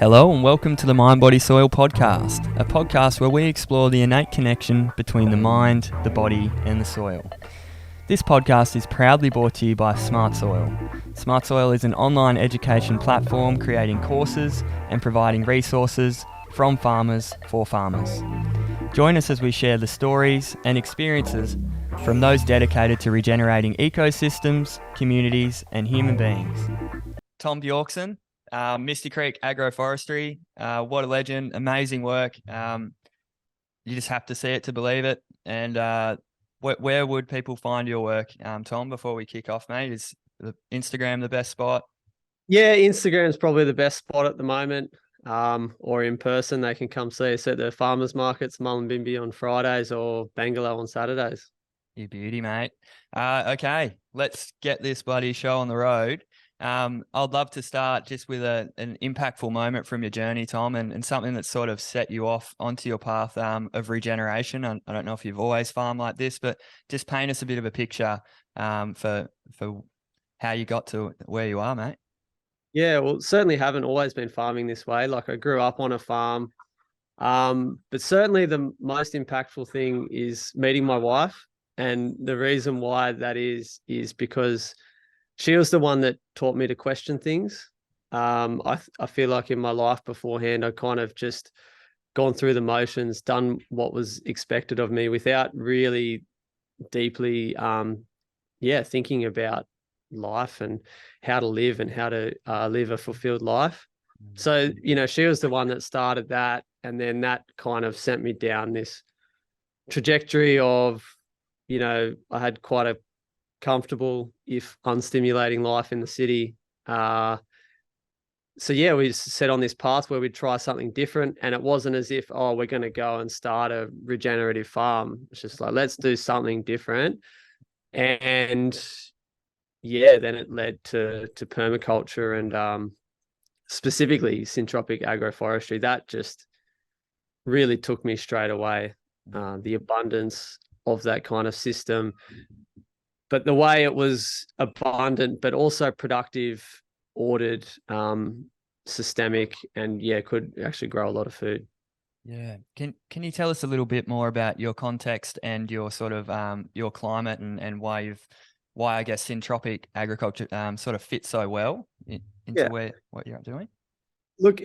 Hello and welcome to the Mind Body Soil podcast, a podcast where we explore the innate connection between the mind, the body and the soil. This podcast is proudly brought to you by Smart Soil. Smart Soil is an online education platform creating courses and providing resources from farmers for farmers. Join us as we share the stories and experiences from those dedicated to regenerating ecosystems, communities and human beings. Tom Bjorksten, Misty Creek Agroforestry, what a legend, amazing work. You just have to see it to believe it. And where would people find your work, Tom, before we kick off, mate? Is Instagram the best spot? Yeah, Instagram's probably the best spot at the moment, or in person. They can come see us at the farmers markets, Mullumbimby on Fridays or Bangalow on Saturdays. You beauty, mate. Okay, let's get this bloody show on the road. I'd love to start just with an impactful moment from your journey, Tom, and something that sort of set you off onto your path of regeneration. I don't know if you've always farmed like this, but just paint us a bit of a picture for how you got to where you are, mate. Yeah, well, certainly haven't always been farming this way. Like I grew up on a farm, but certainly the most impactful thing is meeting my wife. And the reason why that is because she was the one that taught me to question things. I feel like in my life beforehand, I kind of just gone through the motions, done what was expected of me without really deeply, thinking about life and how to live and how to live a fulfilled life. So, she was the one that started that. And then that kind of sent me down this trajectory of, I had quite a comfortable, if unstimulating life in the city. We set on this path where we'd try something different. And it wasn't as if, we're going to go and start a regenerative farm. It's just like, let's do something different. And then it led to permaculture and specifically Syntropic Agroforestry. That just really took me straight away. The abundance of that kind of system, but the way it was abundant, but also productive, ordered, systemic, and could actually grow a lot of food. Yeah. Can you tell us a little bit more about your context and your sort of your climate and why I guess Syntropic Agriculture sort of fits so well into what you're doing? Look,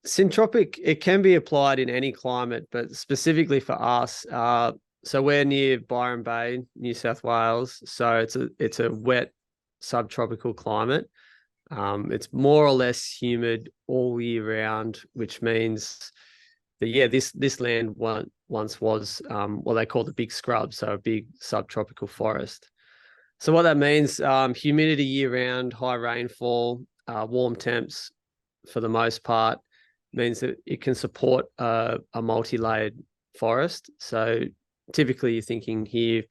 Syntropic, it can be applied in any climate, but specifically for us, so we're near Byron Bay, New South Wales. So it's a wet subtropical climate. It's more or less humid all year round, which means that this land once was what they call the big scrub, so a big subtropical forest. So what that means, humidity year round, high rainfall, warm temps for the most part, means that it can support a multi-layered forest. So typically you're thinking here,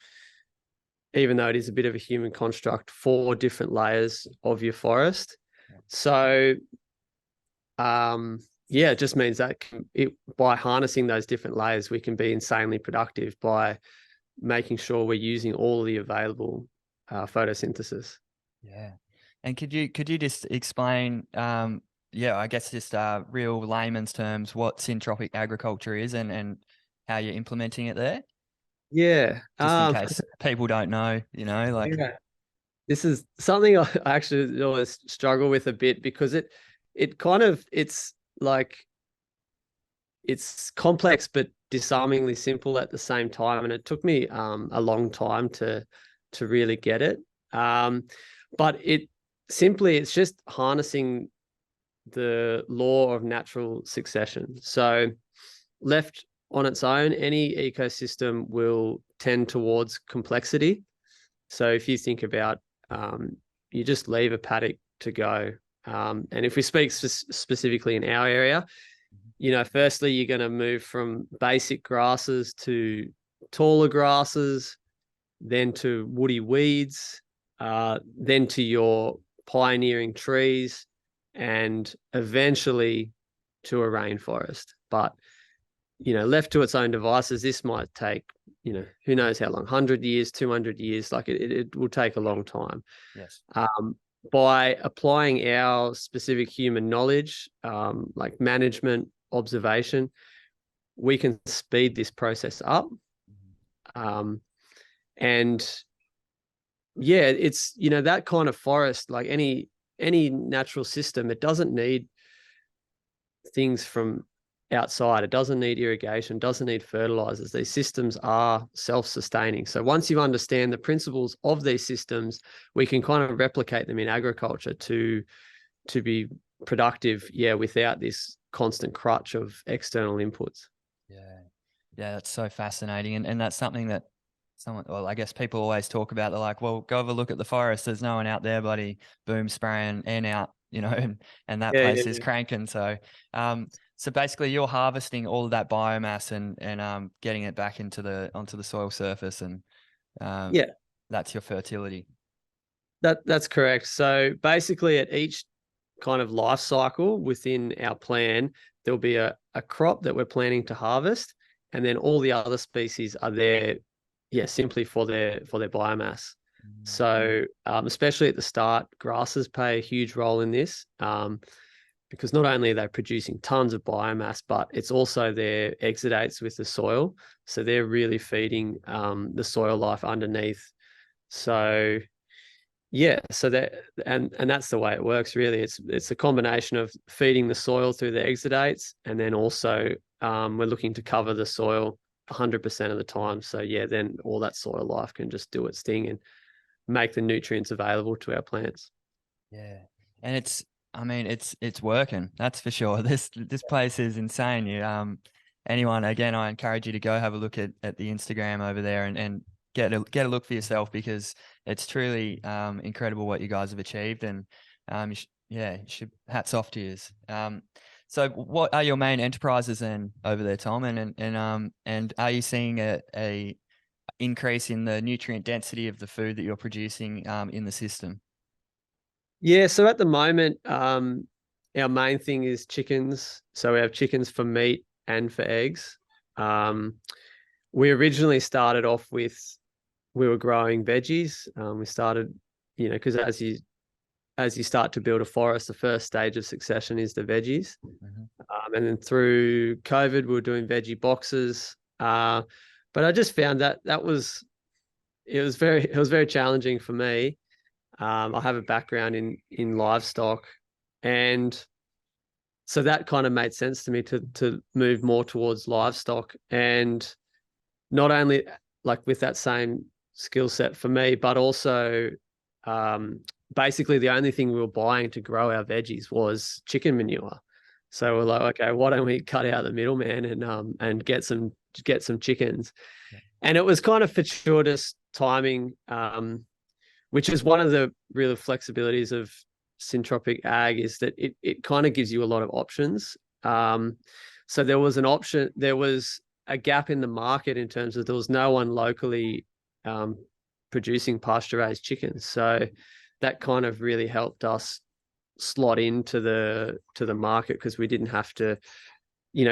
even though it is a bit of a human construct, 4 different layers of your forest. So it just means that by harnessing those different layers, we can be insanely productive by making sure we're using all the available photosynthesis. Yeah. And could you just explain, I guess just real layman's terms, what Syntropic agriculture is and how you're implementing it there? Yeah. Just in case people don't know, This is something I actually always struggle with a bit because it's complex but disarmingly simple at the same time, and it took me a long time to really get it. But it's just harnessing the law of natural succession. So left on its own, any ecosystem will tend towards complexity. So if you think about, you just leave a paddock to go. And if we speak specifically in our area, firstly, you're going to move from basic grasses to taller grasses, then to woody weeds, then to your pioneering trees, and eventually to a rainforest. But left to its own devices, this might take, who knows how long, 100 years, 200 years, like it will take a long time. Yes. by applying our specific human knowledge, like management, observation, we can speed this process up. And yeah, it's, that kind of forest, like any natural system, it doesn't need things from outside. It doesn't need irrigation, doesn't need fertilizers. These systems are self-sustaining. So once you understand the principles of these systems, we can kind of replicate them in agriculture to be productive, without this constant crutch of external inputs. Yeah, that's so fascinating. And that's something that I guess people always talk about. They're like, well, go have a look at the forest. There's no one out there bloody boom spraying and out, and that place is cranking. So, so basically you're harvesting all of that biomass and getting it back onto the soil surface, and that's your fertility. That's correct. So basically at each kind of life cycle within our plan, there'll be a crop that we're planning to harvest, and then all the other species are there, simply for their biomass. So especially at the start, grasses play a huge role in this, because not only are they producing tons of biomass, but it's also their exudates with the soil. So they're really feeding the soil life underneath. So so that and that's the way it works, really. It's a combination of feeding the soil through the exudates, and then also we're looking to cover the soil 100% of the time. So then all that soil life can just do its thing and make the nutrients available to our plants. Yeah, and it's working. That's for sure. This place is insane. Anyone, again, I encourage you to go have a look at the Instagram over there and get a look for yourself, because it's truly incredible what you guys have achieved. And you should hats off to you. So what are your main enterprises then over there, Tom? And are you seeing a increase in the nutrient density of the food that you're producing in the system? So at the moment, our main thing is chickens. So we have chickens for meat and for eggs. We originally started off with, we were growing veggies. We started, because as you start to build a forest, the first stage of succession is the veggies. And then through COVID, we were doing veggie boxes. But I just found that it was very challenging for me. I have a background in livestock, and so that kind of made sense to me to move more towards livestock, and not only like with that same skill set for me, but also basically the only thing we were buying to grow our veggies was chicken manure. So we're like, okay, why don't we cut out the middleman and get some chickens? And it was kind of fortuitous timing, which is one of the real flexibilities of Syntropic Ag, is that it kind of gives you a lot of options. So there was a gap in the market in terms of there was no one locally producing pasture-raised chickens. So that kind of really helped us slot into the market, because we didn't have to,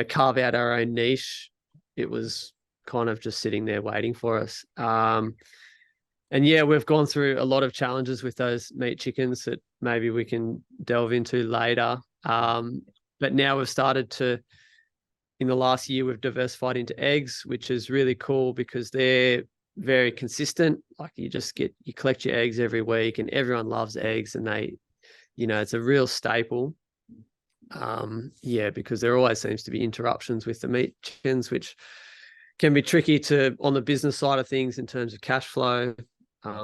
carve out our own niche. It was kind of just sitting there waiting for us. And we've gone through a lot of challenges with those meat chickens that maybe we can delve into later. But now we've started to, in the last year, we've diversified into eggs, which is really cool because they're very consistent. Like you collect your eggs every week, and everyone loves eggs, and they, it's a real staple. Because there always seems to be interruptions with the meat chickens, which can be tricky on the business side of things in terms of cash flow.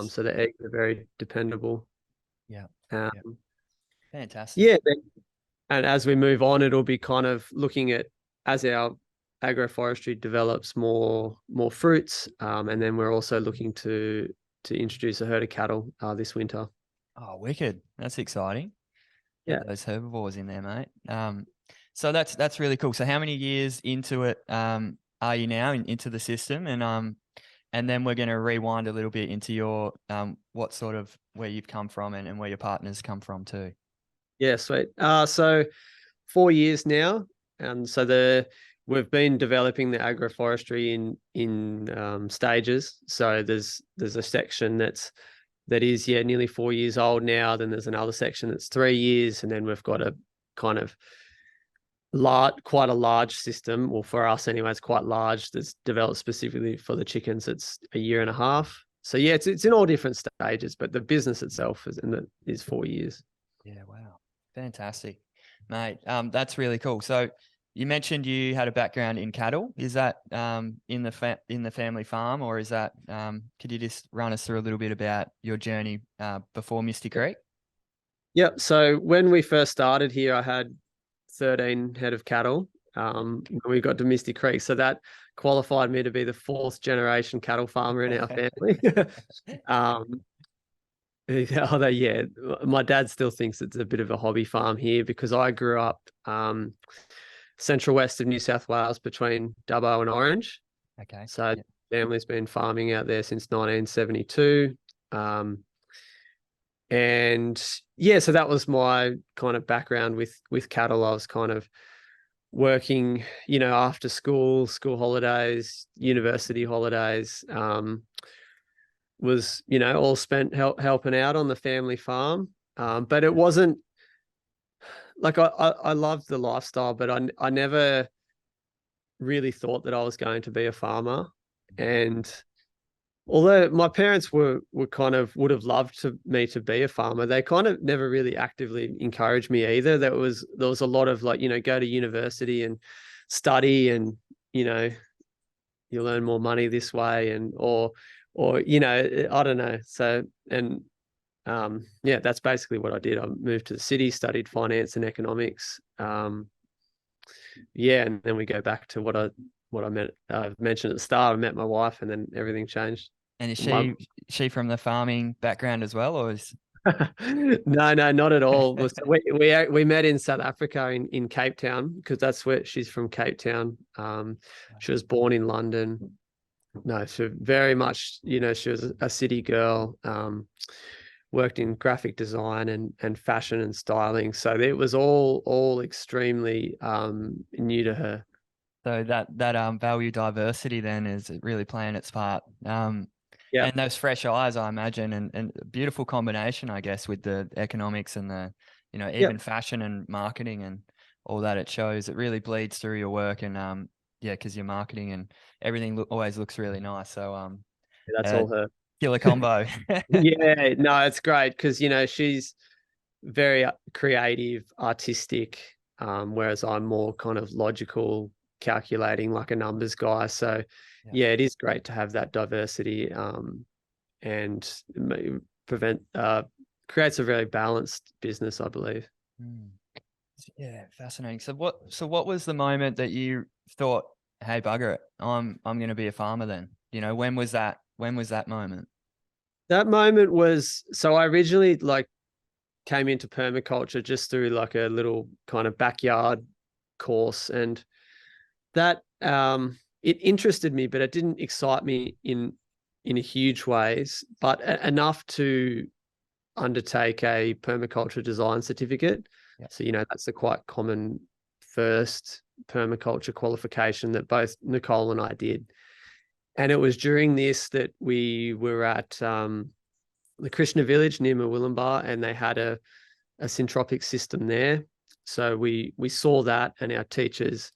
So the eggs are very dependable. Fantastic. And as we move on, it'll be kind of looking at, as our agroforestry develops more fruits, and then we're also looking to introduce a herd of cattle this winter. Oh, wicked! That's exciting. Get those herbivores in there, mate. So that's really cool. So how many years into it are you now into the system? And then we're going to rewind a little bit into your where you've come from and where your partners come from too. Yeah, sweet. So 4 years now, and so we've been developing the agroforestry in stages. So there's a section that's that is, nearly 4 years old now. Then there's another section that's 3 years, and then we've got a kind of quite a large system. Well, for us anyway, it's quite large. That's developed specifically for the chickens. It's a year and a half. So yeah, it's in all different stages, but the business itself is 4 years. Yeah, wow, fantastic, mate. That's really cool. So you mentioned you had a background in cattle. Is that in the family farm, or is that? Could you just run us through a little bit about your journey before Misty Creek? Yep. So when we first started here, I had 13 head of cattle. When we got to Misty Creek, so that qualified me to be the 4th generation cattle farmer in our family. Although, yeah, my dad still thinks it's a bit of a hobby farm here, because I grew up central west of New South Wales between Dubbo and Orange. Okay. So family's been farming out there since 1972. And yeah, so that was my kind of background with cattle. I was kind of working, after school holidays, university holidays, was, all spent helping out on the family farm. But it wasn't like I loved the lifestyle, but I never really thought that I was going to be a farmer. And although my parents were kind of would have loved me to be a farmer, they kind of never really actively encouraged me either. There was a lot of like, go to university and study, and you'll earn more money this way, and or I don't know. So, and yeah, that's basically what I did. I moved to the city, studied finance and economics. Yeah, and then we go back to what I mentioned at the start. I met my wife, and then everything changed. And is she from the farming background as well, or is? No, not at all. We met in South Africa in Cape Town, because that's where she's from, Cape Town. She was born in London. No, she very much, she was a city girl. Worked in graphic design and fashion and styling. So it was all extremely new to her. So that value diversity then is really playing its part. Yeah. And those fresh eyes, I imagine, and beautiful combination, I guess, with the economics and the, even fashion and marketing and all that it shows. It really bleeds through your work, and because your marketing and everything always looks really nice. So that's all her. Killer combo. Yeah, no, it's great because she's very creative, artistic, whereas I'm more kind of logical, calculating, like a numbers guy. So yeah, it is great to have that diversity, and creates a very balanced business, I believe. Yeah, fascinating. So what was the moment that you thought, hey, bugger it, I'm going to be a farmer then? When was that moment? That moment was, so I originally came into permaculture just through like a little kind of backyard course, and that it interested me, but it didn't excite me in huge ways, but enough to undertake a permaculture design certificate. So that's a quite common first permaculture qualification that both Nicole and I did. And it was during this that we were at the Krishna village near Murwillumbah, and they had a syntropic system there. So we saw that, and our teachers,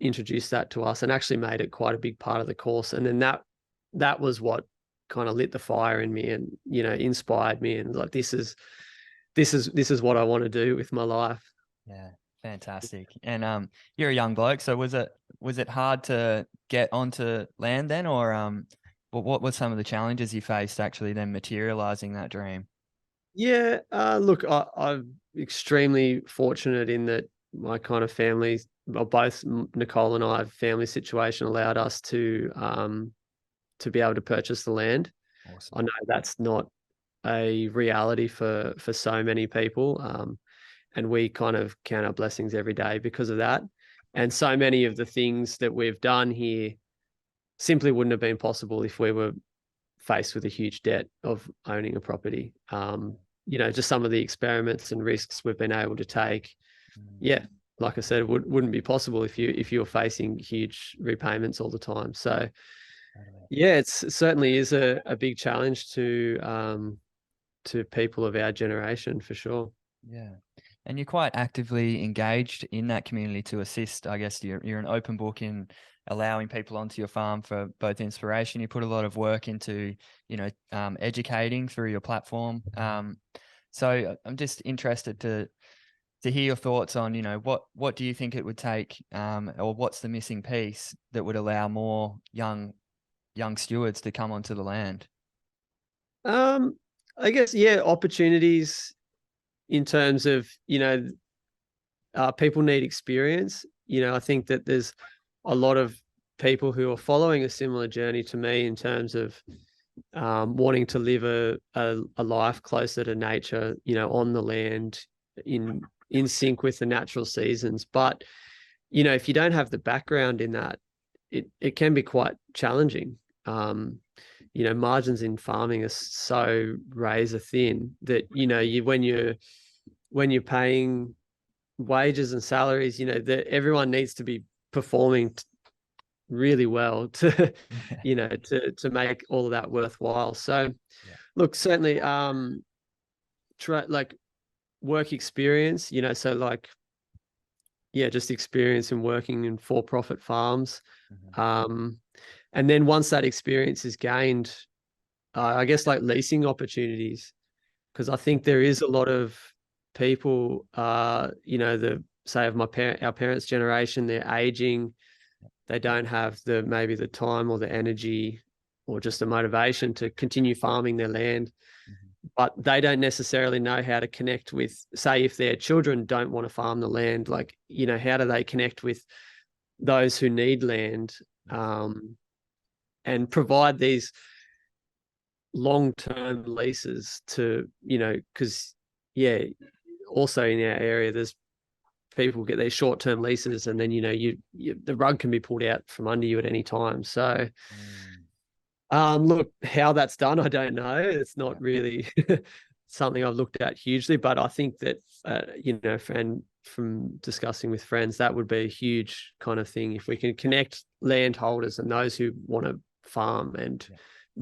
introduced that to us and actually made it quite a big part of the course. And then that was what kind of lit the fire in me, and inspired me, and like this is what I want to do with my life. Yeah, fantastic. And you're a young bloke, so was it hard to get onto land then, or what were some of the challenges you faced actually then materializing that dream? Yeah, look, I'm extremely fortunate in that my kind of family, well, both Nicole and I, family situation allowed us to be able to purchase the land. Awesome. I know that's not a reality for so many people, and we kind of count our blessings every day because of that. And so many of the things that we've done here simply wouldn't have been possible if we were faced with a huge debt of owning a property. Just some of the experiments and risks we've been able to take. Yeah, like I said, it wouldn't be possible if you were facing huge repayments all the time. So Totally. Yeah, it certainly is a big challenge to people of our generation for sure. Yeah. And you're quite actively engaged in that community to assist. I guess you're an open book in allowing people onto your farm for both inspiration. You put a lot of work into, educating through your platform. So I'm just interested to hear your thoughts on, what do you think it would take, or what's the missing piece that would allow more young stewards to come onto the land? I guess, yeah, opportunities in terms of, people need experience. I think that there's a lot of people who are following a similar journey to me in terms of wanting to live a life closer to nature, on the land, in sync with the natural seasons. But, if you don't have the background in that, it can be quite challenging. Margins in farming are so razor thin that, when you're paying wages and salaries, that everyone needs to be performing really well to, to make all of that worthwhile. So, Yeah. look, certainly, like work experience, so like, yeah, just experience in working in for-profit farms. Mhm. And then once that experience is gained, I guess like leasing opportunities, because I think there is a lot of people, the say of our parents' generation, they're aging, they don't have maybe the time or the energy or just the motivation to continue farming their land, Mhm. but they don't necessarily know how to connect with, say, if their children don't want to farm the land, like, how do they connect with those who need land, and provide these long-term leases to, because, yeah, also in our area, there's people get these short-term leases, and then, the rug can be pulled out from under you at any time. So, Mm. look, how that's done, I don't know. It's not Yeah. really something I've looked at hugely, but I think that, from discussing with friends, that would be a huge kind of thing. If we can connect landholders and those who want to farm and Yeah.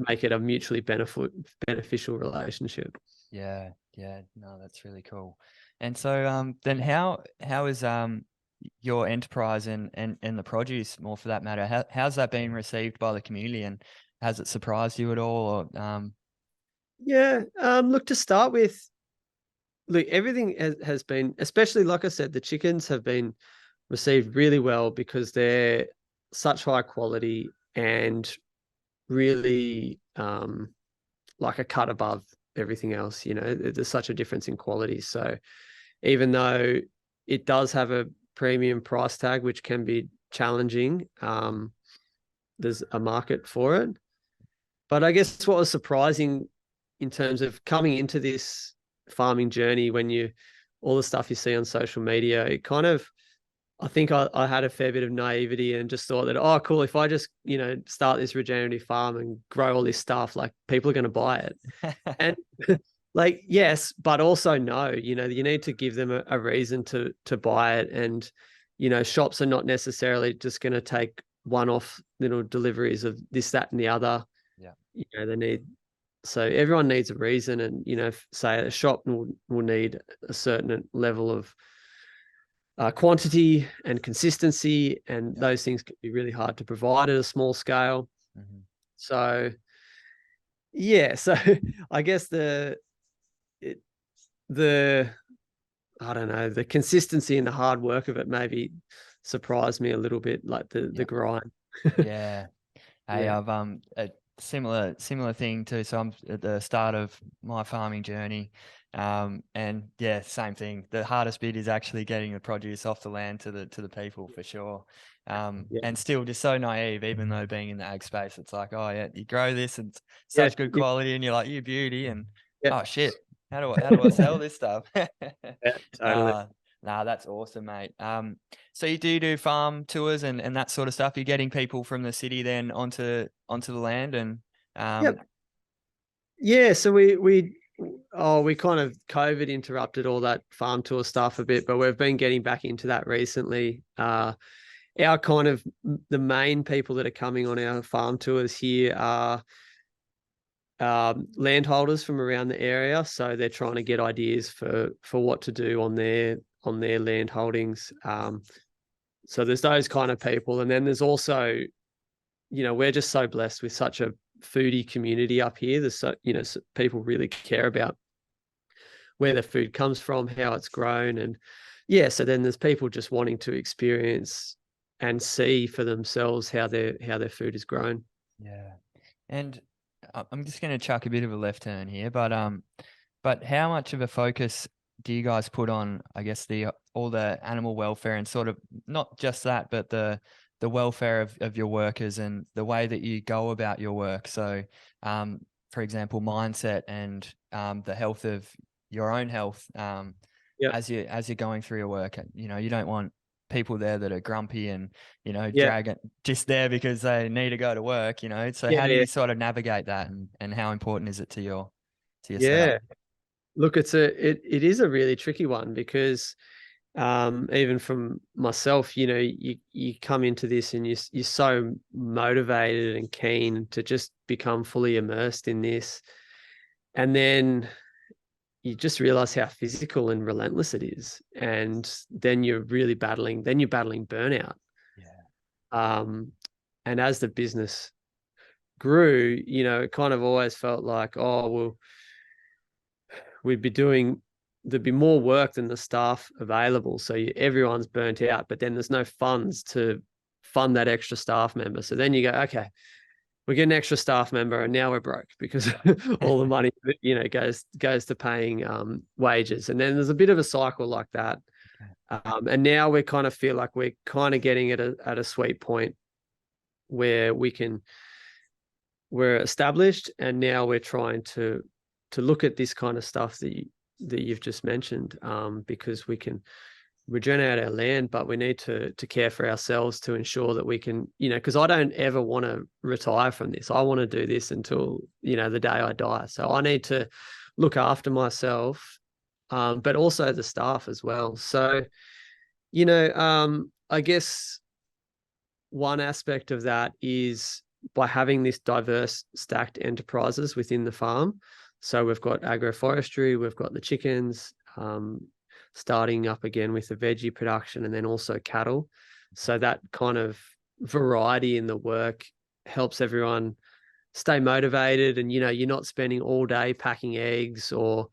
make it a mutually beneficial relationship. Yeah, yeah, no, that's really cool. And so, then how is your enterprise and the produce, more for that matter, how's that been received by the community, and has it surprised you at all? Or Yeah. Look, to start with, look, everything has been, especially like I said, the chickens have been received really well because they're such high quality and really, like a cut above everything else. There's such a difference in quality. So even though it does have a premium price tag, which can be challenging, there's a market for it. But I guess what was surprising in terms of coming into this farming journey, when all the stuff you see on social media, it kind of, I think I had a fair bit of naivety and just thought that, oh, cool, if I just, start this regenerative farm and grow all this stuff, like, people are going to buy it. And like, yes, but also no, you need to give them a reason to buy it. And, shops are not necessarily just going to take one-off little deliveries of this, that, and the other. Yeah. They need, so everyone needs a reason. And, say a shop will need a certain level of quantity and consistency, and Yeah. those things can be really hard to provide at a small scale. Mhm. So, yeah, so I guess the I don't know, the consistency and the hard work of it maybe surprised me a little bit, like the Yeah. grind. Yeah. Hey, Yeah. I've a similar thing too. So I'm at the start of my farming journey, and yeah, same thing. The hardest bit is actually getting the produce off the land to the people, for sure. Yeah. And still just so naive, even though being in the ag space, it's like, oh yeah, you grow this and it's Yeah. such good quality, and you're like, you beauty, and Yeah. oh shit, how do I sell this stuff? Yeah, totally. Nah, nah, that's awesome, mate. So you do farm tours and that sort of stuff. You're getting people from the city then onto the land, and um, Yep. Yeah. So we kind of, COVID interrupted all that farm tour stuff a bit, but we've been getting back into that recently. our kind of the main people that are coming on our farm tours here are landholders from around the area. So they're trying to get ideas for what to do on their land holdings. So there's those kind of people. And then there's also, we're just so blessed with such a foodie community up here. There's so, people really care about where the food comes from, how it's grown. And yeah, so then there's people just wanting to experience and see for themselves how their food is grown. Yeah. And I'm just going to chuck a bit of a left turn here, but how much of a focus do you guys put on, I guess, all the animal welfare and sort of not just that, but the welfare of your workers and the way that you go about your work? So, for example, mindset and the health of your own health as you're going through your work. You don't want people there that are grumpy and dragging just there because they need to go to work. So how do you sort of navigate that, and how important is it to your setup? Look, it is a really tricky one because even from myself, you come into this and you're so motivated and keen to just become fully immersed in this, and then you just realize how physical and relentless it is, and then you're battling burnout. And as the business grew, it kind of always felt like, oh well, there'd be more work than the staff available. So everyone's burnt out, but then there's no funds to fund that extra staff member. So then you go, okay, we get an extra staff member and now we're broke because all the money, goes to paying wages. And then there's a bit of a cycle like that. And now we kind of feel like we're kind of getting at a sweet point where we're established, and now we're trying to look at this kind of stuff that you've just mentioned, because we can regenerate our land, but we need to care for ourselves to ensure that we can, because I don't ever want to retire from this. I want to do this until, the day I die. So I need to look after myself, but also the staff as well. So, I guess one aspect of that is by having this diverse stacked enterprises within the farm. So we've got agroforestry, we've got the chickens, starting up again with the veggie production, and then also cattle. So that kind of variety in the work helps everyone stay motivated, and you're not spending all day packing eggs or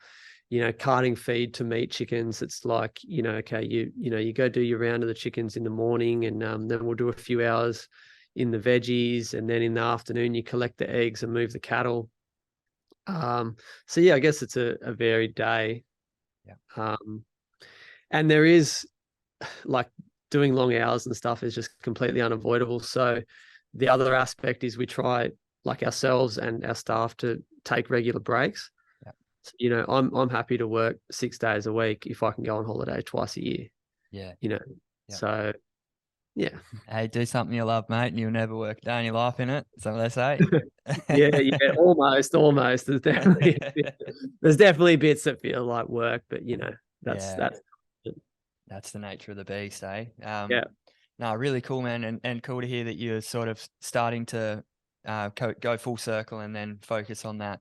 carting feed to meat chickens. It's like, okay, you go do your round of the chickens in the morning, and then we'll do a few hours in the veggies, and then in the afternoon you collect the eggs and move the cattle. So yeah, I guess it's a varied day. And there is, like, doing long hours and stuff is just completely unavoidable. So the other aspect is we try, like ourselves and our staff, to take regular breaks. So, I'm happy to work 6 days a week if I can go on holiday twice a year. So yeah. Hey, do something you love, mate, and you'll never work a day in your life in it. Is that what they say? Almost. There's definitely bits that feel like work, but that's the nature of the beast, eh? No, really cool, man, and cool to hear that you're sort of starting to go full circle and then focus on that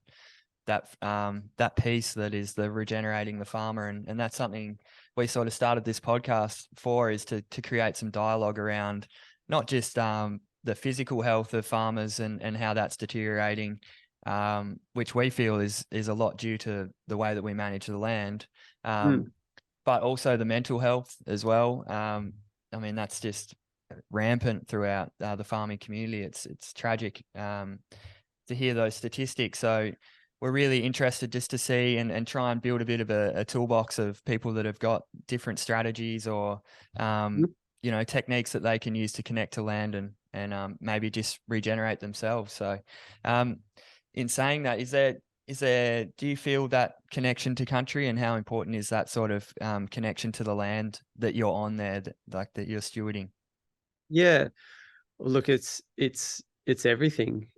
piece that is the regenerating the farmer, and that's something we sort of started this podcast for, is to create some dialogue around not just the physical health of farmers and how that's deteriorating, which we feel is a lot due to the way that we manage the land, but also the mental health as well. I mean, that's just rampant throughout the farming community. It's tragic to hear those statistics. So we're really interested just to see and try and build a bit of a toolbox of people that have got different strategies or techniques that they can use to connect to land and maybe just regenerate themselves. So in saying that, is there do you feel that connection to country, and how important is that sort of connection to the land that you're on there, that you're stewarding? Yeah, look, it's everything,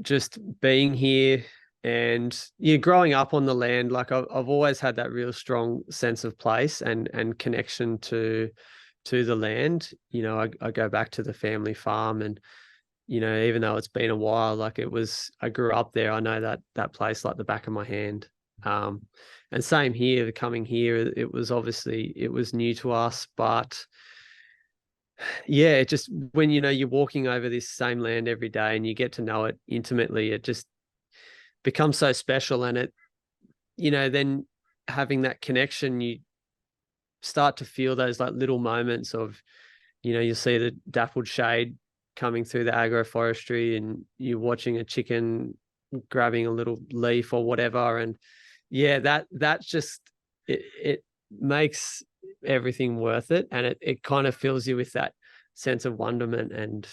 just being here and growing up on the land. Like I've always had that real strong sense of place and connection to to the land. I go back to the family farm, and even though it's been a while, like I grew up there. I know that place like the back of my hand. And same here, coming here, it was new to us, but yeah, it just, when you're walking over this same land every day and you get to know it intimately, it just becomes so special. And then having that connection, you start to feel those like little moments of, you see the dappled shade coming through the agroforestry, and you're watching a chicken grabbing a little leaf or whatever. And yeah, that just, it makes everything worth it. And it kind of fills you with that sense of wonderment, and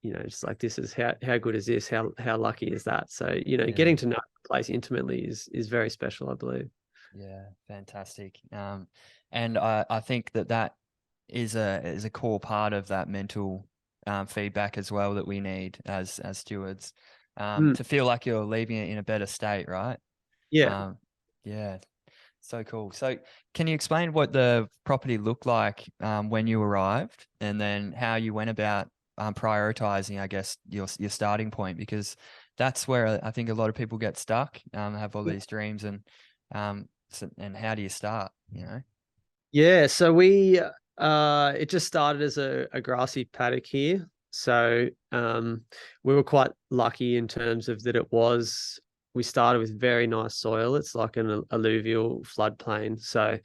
just like, this is how good is this? How lucky is that? So, getting to know the place intimately is very special, I believe. Yeah, fantastic. And I think that is a core part of that mental feedback as well that we need as stewards, to feel like you're leaving it in a better state, right? Yeah. Yeah, so cool. So can you explain what the property looked like when you arrived, and then how you went about prioritizing, I guess, your starting point? Because that's where I think a lot of people get stuck, have all these dreams, and and how do you start, Yeah, so it just started as a grassy paddock here. So we were quite lucky in terms of that we started with very nice soil. It's like an alluvial floodplain. So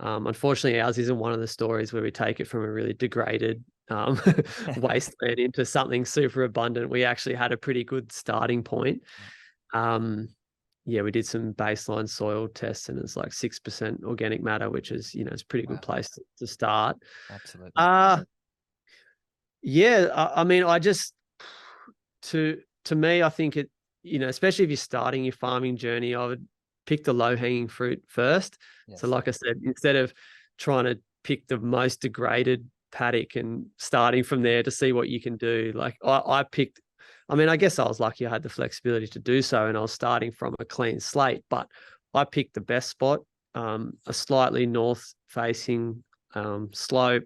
unfortunately, ours isn't one of the stories where we take it from a really degraded wasteland into something super abundant. We actually had a pretty good starting point. Yeah, we did some baseline soil tests, and it's like 6% organic matter, which is, it's a pretty good place to start. Absolutely. Yeah, I mean, to me, I think it, especially if you're starting your farming journey, I would pick the low hanging fruit first. Yes. So like I said, instead of trying to pick the most degraded paddock and starting from there to see what you can do, like I picked, I mean, I guess I was lucky I had the flexibility to do so, and I was starting from a clean slate, but I picked the best spot, a slightly north facing slope,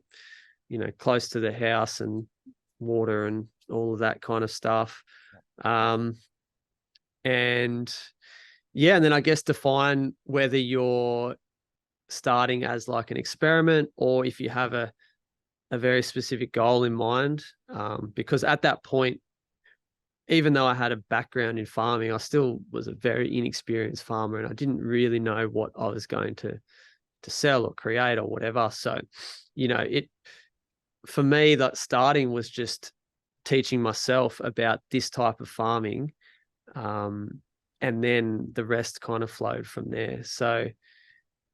close to the house and water and all of that kind of stuff. And yeah, and then I guess define whether you're starting as like an experiment, or if you have a very specific goal in mind. Because at that point, even though I had a background in farming, I still was a very inexperienced farmer, and I didn't really know what I was going to sell or create or whatever. So, for me, that starting was just teaching myself about this type of farming. And then the rest kind of flowed from there. So,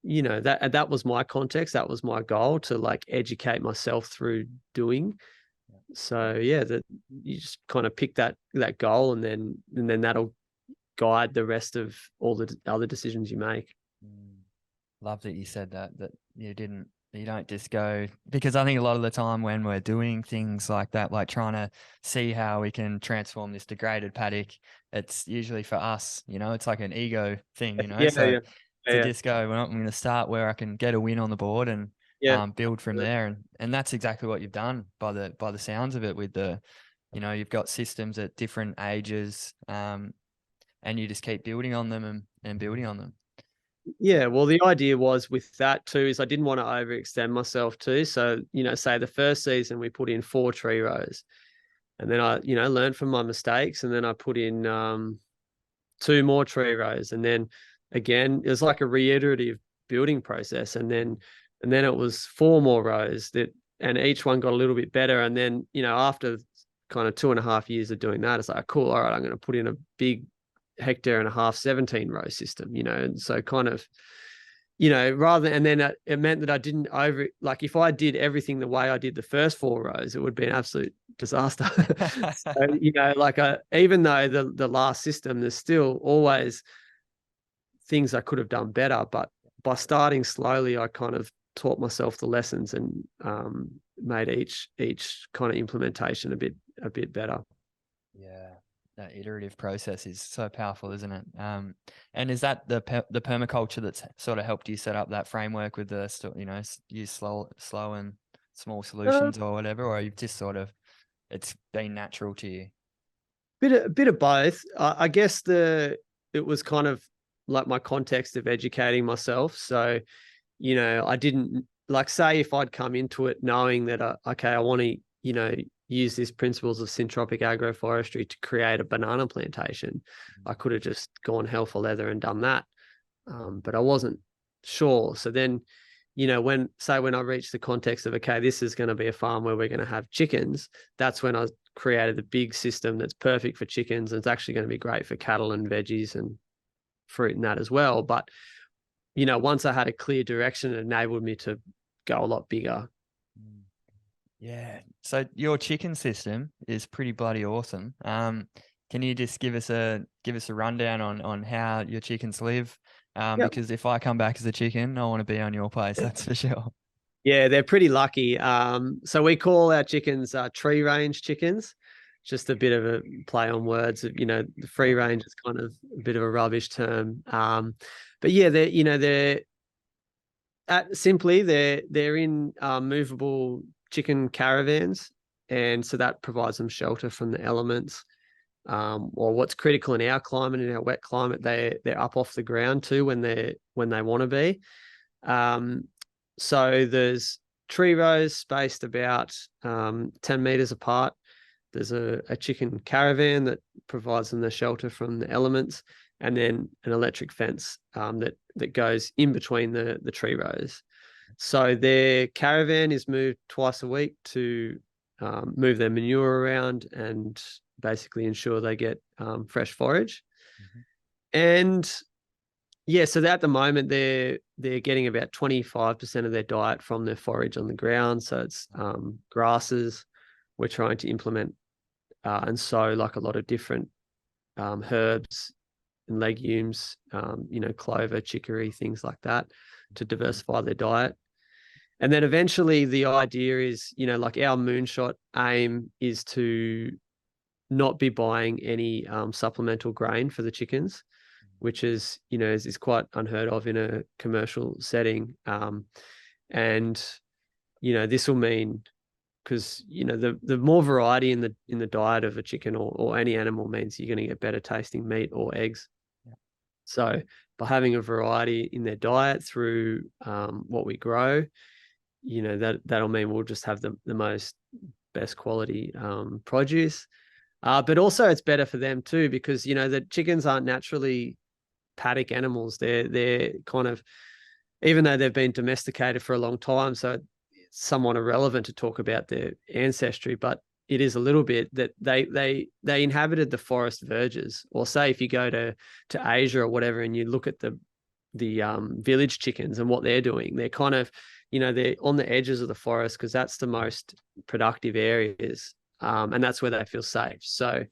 that was my context. That was my goal, to like educate myself through doing. So yeah, that you just kind of pick that goal, and then that'll guide the rest of all the other decisions you make. Love that you said that you don't just go, because I think a lot of the time when we're doing things like that, like trying to see how we can transform this degraded paddock, it's usually for us, it's like an ego thing, to just go, well, I'm going to start where I can get a win on the board, and build from there. And that's exactly what you've done by the sounds of it, with the, you've got systems at different ages, and you just keep building on them and building on them. Yeah, well, the idea was with that too, is I didn't want to overextend myself too. So, say the first season we put in 4 tree rows, and then I, learned from my mistakes, and then I put in 2 more tree rows, and then again, it was like a reiterative building process, and then it was 4 more rows, and each one got a little bit better. And then, after kind of 2.5 years of doing that, it's like, cool, all right, I'm going to put in a big 1.5 hectare 17 row system, and so kind of, rather than, and then it meant that I didn't like, if I did everything the way I did the first 4 rows, it would be an absolute disaster. So, like even though the last system, there's still always things I could have done better, but by starting slowly, I kind of taught myself the lessons, and made each kind of implementation a bit better. Yeah, that iterative process is so powerful, isn't it? And is that the permaculture that's sort of helped you set up that framework with the, use slow and small solutions or whatever, or you've just sort of, it's been natural to you? Bit of both. I guess it was kind of like my context of educating myself. So, I didn't like, say, if I'd come into it knowing that, okay, I want to, use these principles of syntropic agroforestry to create a banana plantation, I could have just gone hell for leather and done that. But I wasn't sure. So then, when I reached the context of, okay, this is going to be a farm where we're going to have chickens, that's when I created the big system that's perfect for chickens. And it's actually going to be great for cattle and veggies and fruit and that as well. But, once I had a clear direction, it enabled me to go a lot bigger. Yeah. So your chicken system is pretty bloody awesome. Can you just give us a rundown on how your chickens live? Yep. Because if I come back as a chicken, I want to be on your place, that's for sure. Yeah, they're pretty lucky. So we call our chickens tree range chickens. Just a bit of a play on words. The free range is kind of a bit of a rubbish term. But yeah, they're simply they're in movable chicken caravans, and so that provides them shelter from the elements. Or what's critical in our climate, in our wet climate, they're up off the ground too when they want to be. So there's tree rows spaced about 10 meters apart. There's a chicken caravan that provides them the shelter from the elements, and then an electric fence that goes in between the tree rows. So their caravan is moved twice a week to move their manure around and basically ensure they get fresh forage. And yeah, so at the moment they're getting about 25% of their diet from their forage on the ground. So it's grasses. We're trying to implement and sow like a lot of different herbs and legumes, clover, chicory, things like that, to diversify their diet. And then eventually the idea is, like our moonshot aim is to not be buying any supplemental grain for the chickens, which is quite unheard of in a commercial setting. And this will mean, because the more variety in the diet of a chicken or any animal means you're going to get better tasting meat or eggs. Yeah. So by having a variety in their diet through what we grow, that'll mean we'll just have the most best quality produce. But also it's better for them too, because the chickens aren't naturally paddock animals. They're kind of, even though they've been domesticated for a long time, so it's somewhat irrelevant to talk about their ancestry, but it is a little bit that they inhabited the forest verges. Or say if you go to Asia or whatever and you look at the village chickens and what they're doing, they're kind of they're on the edges of the forest because that's the most productive areas, and that's where they feel safe. So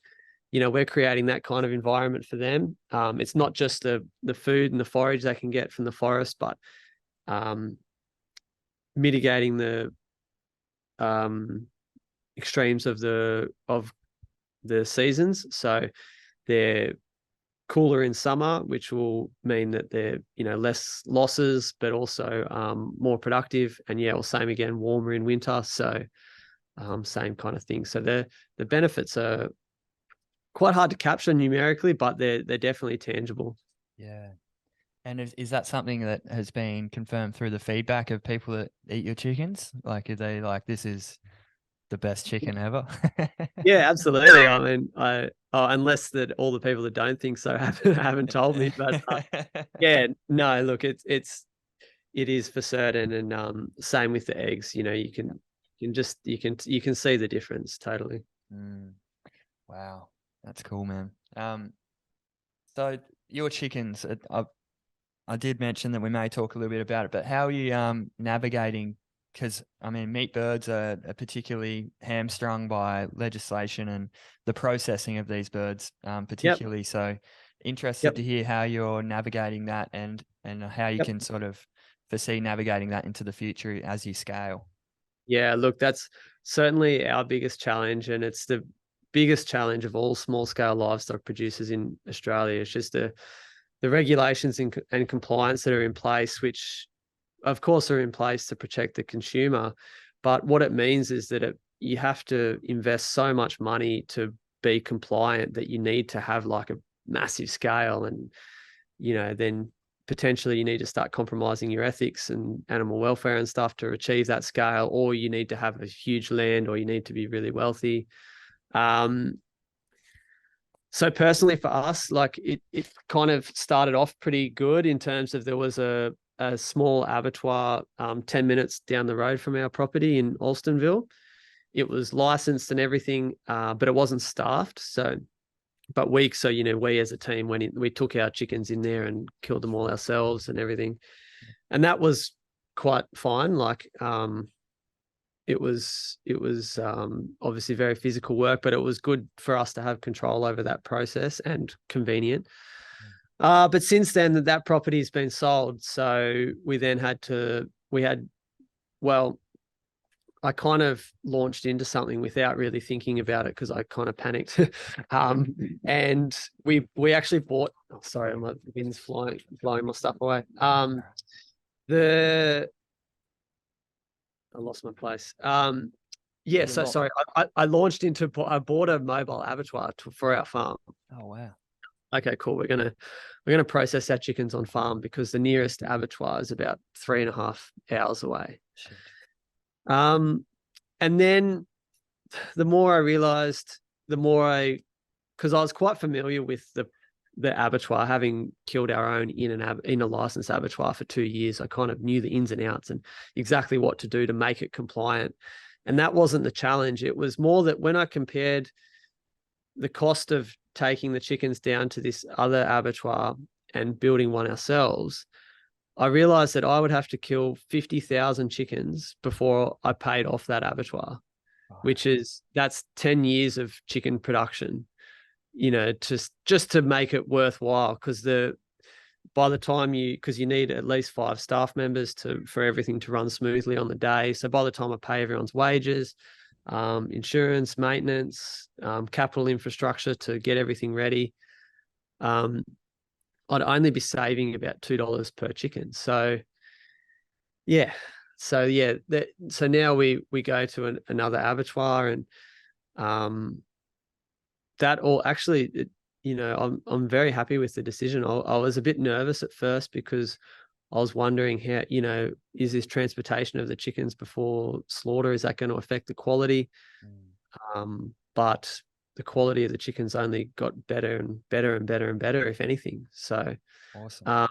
we're creating that kind of environment for them. It's not just the food and the forage they can get from the forest, but mitigating the extremes of the seasons. So they're cooler in summer, which will mean that they're less losses, but also more productive. And yeah, well, same again, warmer in winter. So same kind of thing. So the benefits are quite hard to capture numerically, but they're definitely tangible. Yeah. And is that something that has been confirmed through the feedback of people that eat your chickens? Like, are they like, this is the best chicken ever? Yeah, absolutely. I mean, unless that all the people that don't think so haven't told me, but yeah, no, look, it is for certain. And same with the eggs. You can see the difference totally. Wow, that's cool, man. So your chickens, I did mention that we may talk a little bit about it, but how are you navigating? Because I mean, meat birds are particularly hamstrung by legislation and the processing of these birds, particularly. Yep. So, interested to hear how you're navigating that and how you can sort of foresee navigating that into the future as you scale. Yeah, look, that's certainly our biggest challenge, and it's the biggest challenge of all small scale livestock producers in Australia. It's just the regulations and compliance that are in place, which of course are in place to protect the consumer, But what it means is that you have to invest so much money to be compliant that you need to have like a massive scale, and then potentially you need to start compromising your ethics and animal welfare and stuff to achieve that scale, or you need to have a huge land, or you need to be really wealthy. So personally for us, like it kind of started off pretty good in terms of there was a small abattoir 10 minutes down the road from our property in Alstonville. It was licensed and everything, but it wasn't staffed. But we as a team we took our chickens in there and killed them all ourselves and everything. And that was quite fine. Like, it was obviously very physical work, but it was good for us to have control over that process and convenient. But since then, that property's been sold. So we then I kind of launched into something without really thinking about it because I kind of panicked. And we actually bought, oh, sorry, my wind's blowing my stuff away. I lost my place. Yeah, so sorry. I launched into, I bought a mobile abattoir for our farm. Oh, wow. Okay, cool. We're gonna process our chickens on farm because the nearest abattoir is about 3.5 hours away. Shit. And then the more I realized, because I was quite familiar with the abattoir, having killed our own in a licensed abattoir for 2 years. I kind of knew the ins and outs and exactly what to do to make it compliant. And that wasn't the challenge. It was more that when I compared the cost of taking the chickens down to this other abattoir and building one ourselves, I realized that I would have to kill 50,000 chickens before I paid off that abattoir, that's 10 years of chicken production, just to make it worthwhile. Because by the time because you need at least 5 staff members for everything to run smoothly on the day. So by the time I pay everyone's wages, insurance, maintenance, capital infrastructure to get everything ready, I'd only be saving about $2 per chicken. So now we go to another abattoir, and that all actually, I'm very happy with the decision. I was a bit nervous at first because I was wondering how, is this transportation of the chickens before slaughter, is that going to affect the quality? But the quality of the chickens only got better and better and better and better, if anything. So awesome.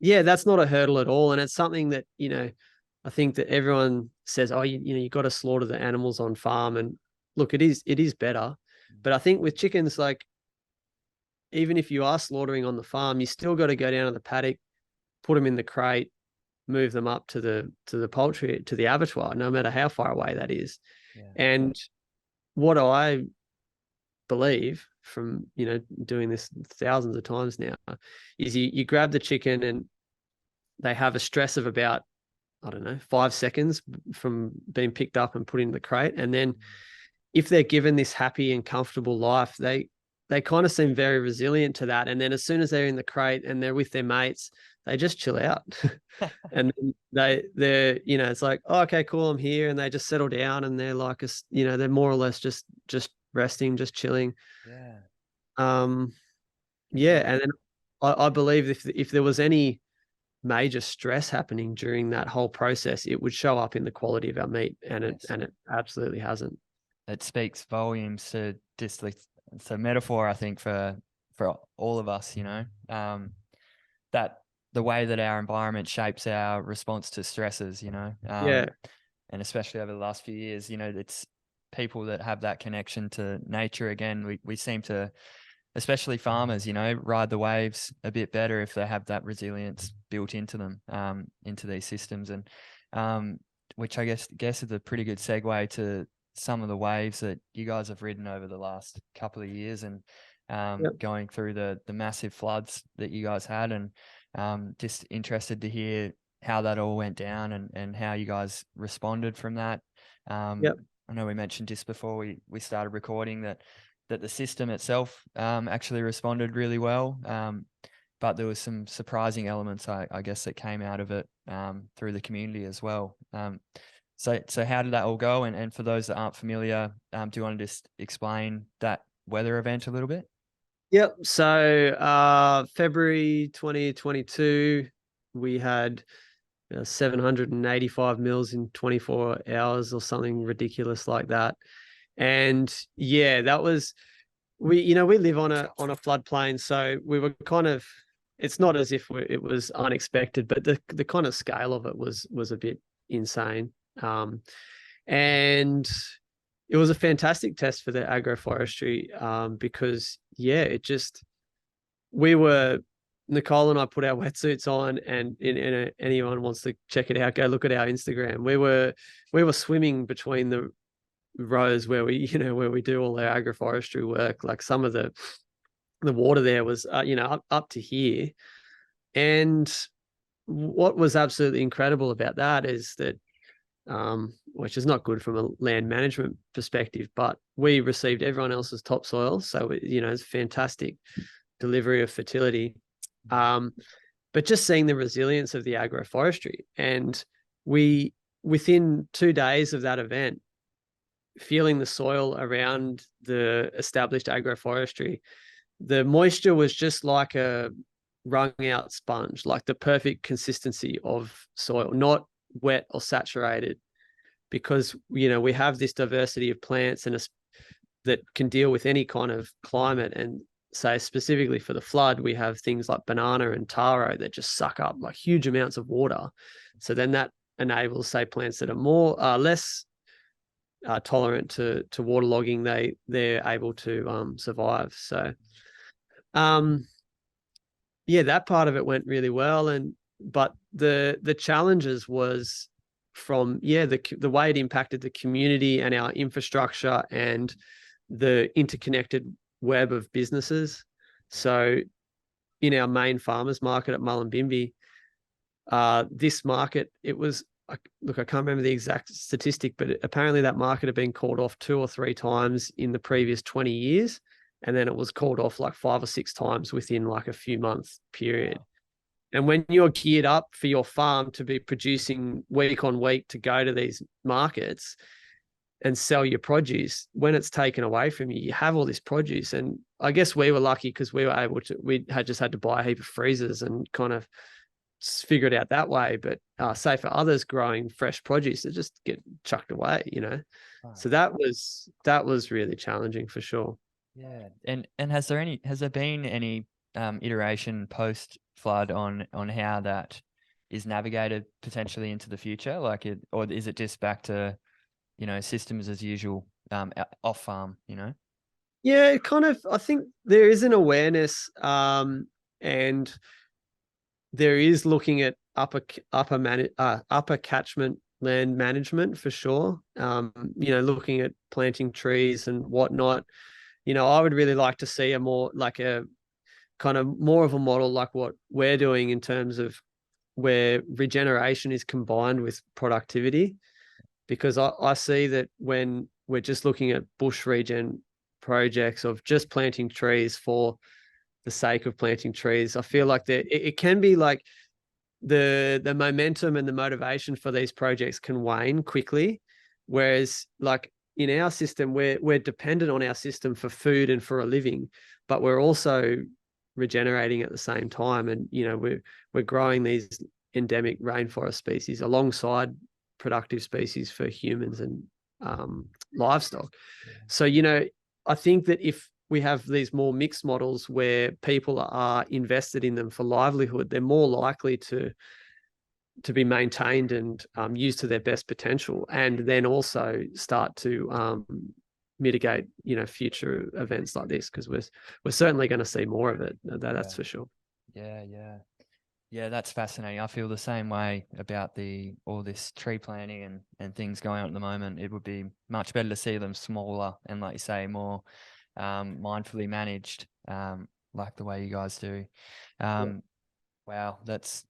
That's not a hurdle at all. And it's something that, I think that everyone says, oh, you got to slaughter the animals on farm. And look, it is better. But I think with chickens, like, even if you are slaughtering on the farm, you still got to go down to the paddock, put them in the crate, move them up to the poultry, to the abattoir, no matter how far away that is. Yeah. And what I believe from, doing this thousands of times now, is you grab the chicken and they have a stress of about, I don't know, 5 seconds from being picked up and put in the crate. And then if they're given this happy and comfortable life, they kind of seem very resilient to that. And then as soon as they're in the crate and they're with their mates, they just chill out. And they're, it's like, oh, okay, cool, I'm here. And they just settle down and they're like, they're more or less just resting, just chilling. Yeah. And then I believe if there was any major stress happening during that whole process, it would show up in the quality of our meat, and it absolutely hasn't. It speaks volumes to just it's a metaphor, I think, for all of us, that the way that our environment shapes our response to stresses, and especially over the last few years, it's people that have that connection to nature. Again, we seem to, especially farmers, ride the waves a bit better if they have that resilience built into them, into these systems. And which I guess is a pretty good segue to some of the waves that you guys have ridden over the last couple of years, and going through the massive floods that you guys had, and just interested to hear how that all went down and how you guys responded from that. I know we mentioned just before we started recording that the system itself actually responded really well, but there was some surprising elements, I guess, that came out of it through the community as well. So how did that all go? And for those that aren't familiar, do you want to just explain that weather event a little bit? Yep. So February 2022, we had 785 mils in 24 hours or something ridiculous like that. And yeah, that was, we live on a floodplain, so we were kind of, it's not as if it was unexpected, but the kind of scale of it was a bit insane. And it was a fantastic test for the agroforestry, because yeah, Nicole and I put our wetsuits on, and anyone wants to check it out, go look at our Instagram. We were swimming between the rows where we do all our agroforestry work. Like some of the water there was up to here. And what was absolutely incredible about that is that, which is not good from a land management perspective, but we received everyone else's topsoil, so it's fantastic delivery of fertility. But just seeing the resilience of the agroforestry, and we, within 2 days of that event, feeling the soil around the established agroforestry, the moisture was just like a wrung out sponge, like the perfect consistency of soil, not wet or saturated, because we have this diversity of plants and that can deal with any kind of climate. And say specifically for the flood, we have things like banana and taro that just suck up like huge amounts of water. So then that enables, say, plants that are less tolerant to waterlogging, they're able to survive. So yeah, that part of it went really well. But the challenges was from the way it impacted the community and our infrastructure and the interconnected web of businesses. So in our main farmers market at Mullumbimby, this market, it was, look, I can't remember the exact statistic, but apparently that market had been called off 2 or 3 times in the previous 20 years. And then it was called off like 5 or 6 times within like a few months period. Wow. And when you're geared up for your farm to be producing week on week to go to these markets and sell your produce, when it's taken away from you, you have all this produce. And I guess we were lucky because we had just had to buy a heap of freezers and kind of figure it out that way. But say for others growing fresh produce, they just get chucked away, Wow. So that was really challenging for sure. Yeah. And has there been any iteration post flood on how that is navigated potentially into the future? Or is it just back to, systems as usual, off farm, Yeah, it kind of, I think there is an awareness, and there is looking at upper catchment land management for sure. Looking at planting trees and whatnot. I would really like to see a more like a kind of more of a model like what we're doing in terms of where regeneration is combined with productivity, because I see that when we're just looking at bush regen projects of just planting trees for the sake of planting trees, I feel like it can be like the momentum and the motivation for these projects can wane quickly. Whereas like in our system, we're dependent on our system for food and for a living, but we're also regenerating at the same time. And, we're growing these endemic rainforest species alongside productive species for humans and livestock. So, I think that if we have these more mixed models where people are invested in them for livelihood, they're more likely to be maintained and used to their best potential, and then also start to mitigate, future events like this, because we're certainly going to see more of it. That's for sure. Yeah, that's fascinating. I feel the same way about all this tree planting and things going on at the moment. It would be much better to see them smaller and, like you say, more mindfully managed, like the way you guys do. Wow, that's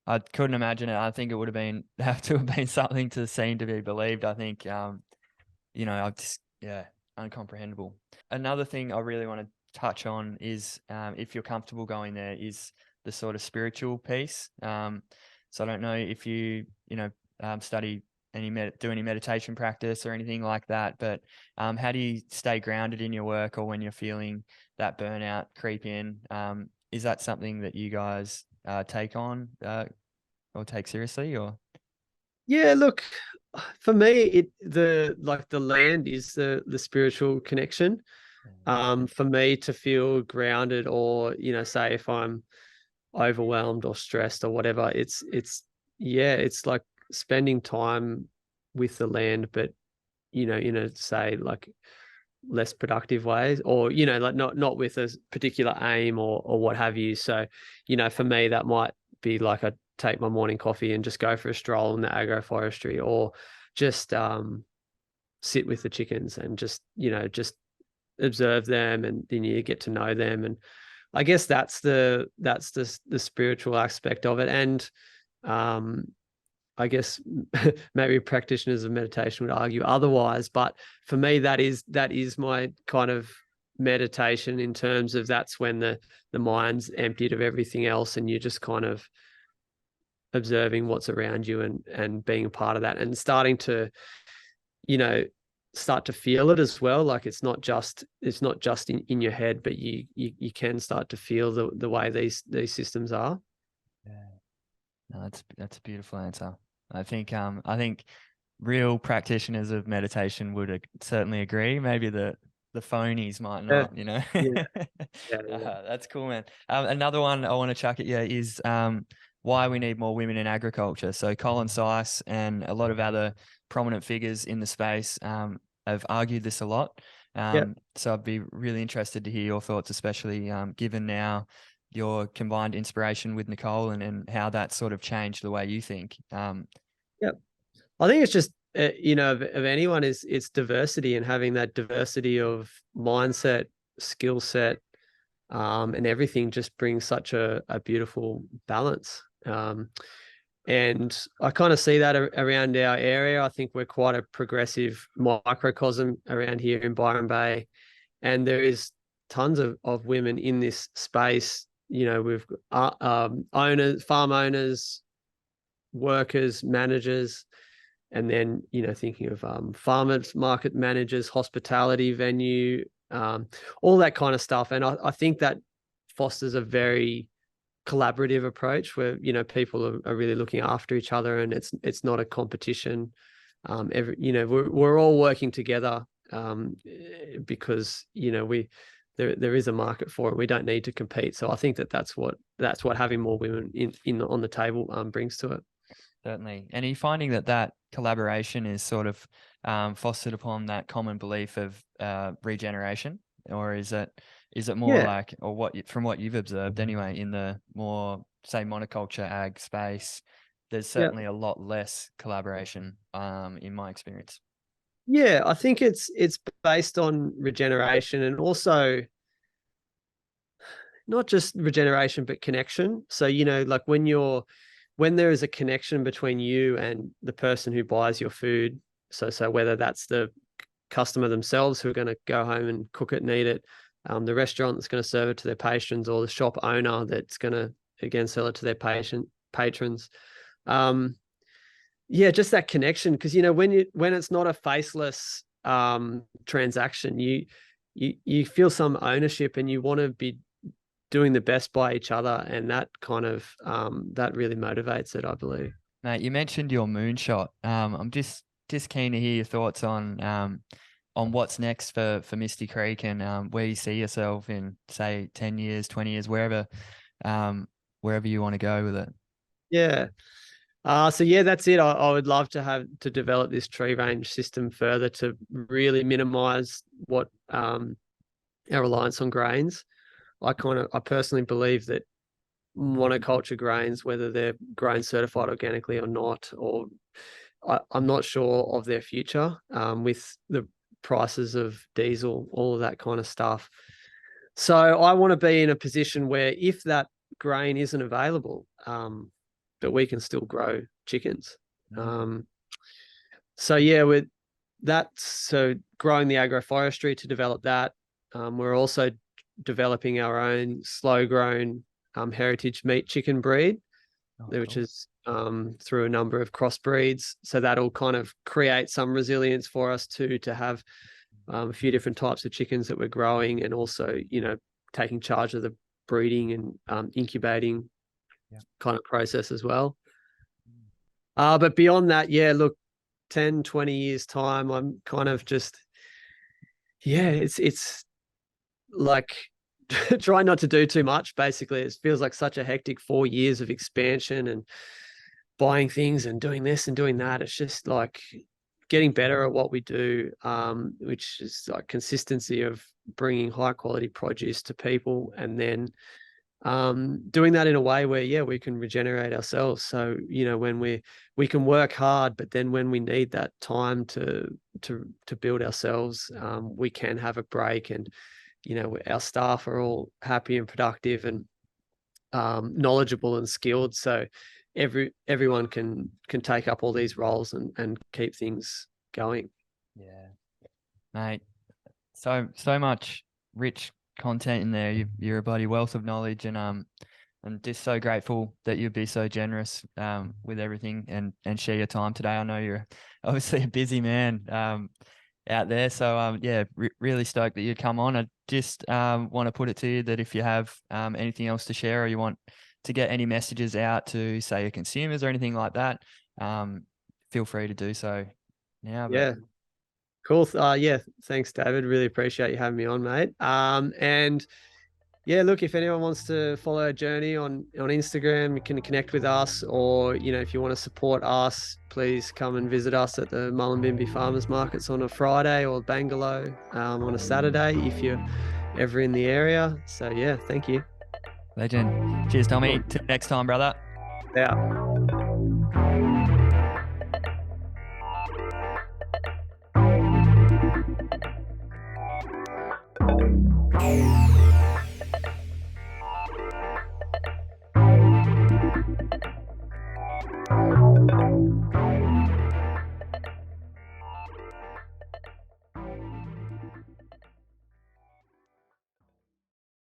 I couldn't imagine it. I think it would have to have been something to seem to be believed. I think uncomprehendable. Another thing I really want to touch on is, if you're comfortable going there, is the sort of spiritual piece. So I don't know if you study do any meditation practice or anything like that. But how do you stay grounded in your work, or when you're feeling that burnout creep in? Is that something that you guys take on or take seriously, or? Yeah, look, for me, the land is the spiritual connection. For me to feel grounded, or say if I'm overwhelmed or stressed or whatever, it's like spending time with the land, but say like less productive ways, or like not with a particular aim or what have you. So for me, that might be like I take my morning coffee and just go for a stroll in the agroforestry, or just sit with the chickens and just observe them, and then you get to know them. And I guess that's the spiritual aspect of it. And I guess maybe practitioners of meditation would argue otherwise, but for me, that is my kind of meditation, in terms of that's when the mind's emptied of everything else, and you're just kind of observing what's around you, and being a part of that, and starting to start to feel it as well. Like it's not just in your head, but you can start to feel the way these systems are. Yeah. No, that's a beautiful answer. I think real practitioners of meditation would certainly agree. Maybe the phonies might not, Yeah. Yeah. That's cool, man. Another one I want to chuck at you is why we need more women in agriculture. So Colin Seiss and a lot of other prominent figures in the space have argued this a lot. So I'd be really interested to hear your thoughts, especially given now your combined inspiration with Nicole, and how that sort of changed the way you think. I think it's just of anyone, is it's diversity, and having that diversity of mindset, skill set, and everything just brings such a beautiful balance. And I kind of see that around our area. I think we're quite a progressive microcosm around here in Byron Bay, and there is tons of women in this space. We've owners, farm owners, workers, managers, and then thinking of farmers market managers, hospitality venue, all that kind of stuff. And I think that fosters a very collaborative approach where people are really looking after each other, and it's not a competition. We're all working together, because there is a market for it. We don't need to compete. So I think that's what having more women on the table brings to it. Certainly. And are you finding that collaboration is sort of fostered upon that common belief of regeneration, or is it more like, or from what you've observed anyway, in the more, say, monoculture ag space, there's certainly a lot less collaboration in my experience. Yeah, I think it's based on regeneration, and also not just regeneration, but connection. So, like when there is a connection between you and the person who buys your food, so whether that's the customer themselves who are going to go home and cook it and eat it, the restaurant that's going to serve it to their patrons, or the shop owner that's going to again sell it to their patrons. Just that connection, because when it's not a faceless transaction, you feel some ownership, and you want to be doing the best by each other, and that kind of that really motivates it, I believe. Mate, you mentioned your moonshot. I'm just keen to hear your thoughts on what's next for Misty Creek, and where you see yourself in, say, 10 years, 20 years, wherever you want to go with it. Yeah. That's it. I would love to develop this tree range system further to really minimize what our reliance on grains. I personally believe that monoculture grains, whether they're grown certified organically or not, or I'm not sure of their future with the prices of diesel, all of that kind of stuff. So I want to be in a position where if that grain isn't available, that we can still grow chickens. With that, so growing the agroforestry to develop that. We're also developing our own slow grown heritage meat chicken breed, which is through a number of crossbreeds. So that'll kind of create some resilience for us too, to have a few different types of chickens that we're growing, and also, taking charge of the breeding and incubating kind of process as well. But beyond that, look, 10, 20 years time, I'm kind of just, it's like try not to do too much. Basically, it feels like such a hectic 4 years of expansion and buying things and doing this and doing that. It's just like getting better at what we do, which is like consistency of bringing high quality produce to people, and then doing that in a way where we can regenerate ourselves. So when we can work hard, but then when we need that time to build ourselves, we can have a break, and our staff are all happy and productive and knowledgeable and skilled, so everyone can take up all these roles and keep things going. Mate, so much rich content in there. You're a bloody wealth of knowledge, and I'm just so grateful that you'd be so generous with everything and share your time today. I know you're obviously a busy man out there, so really stoked that you'd come on. I just want to put it to you that if you have anything else to share, or you want to get any messages out to, say, your consumers or anything like that, feel free to do so now. Cool. Thanks, David. Really appreciate you having me on, mate. And look, if anyone wants to follow our journey on Instagram, you can connect with us, or if you want to support us, please come and visit us at the Mullumbimby Farmers Markets on a Friday, or Bangalow on a Saturday if you're ever in the area. So thank you. Legend. Cheers, Tommy. Till next time, brother. Yeah.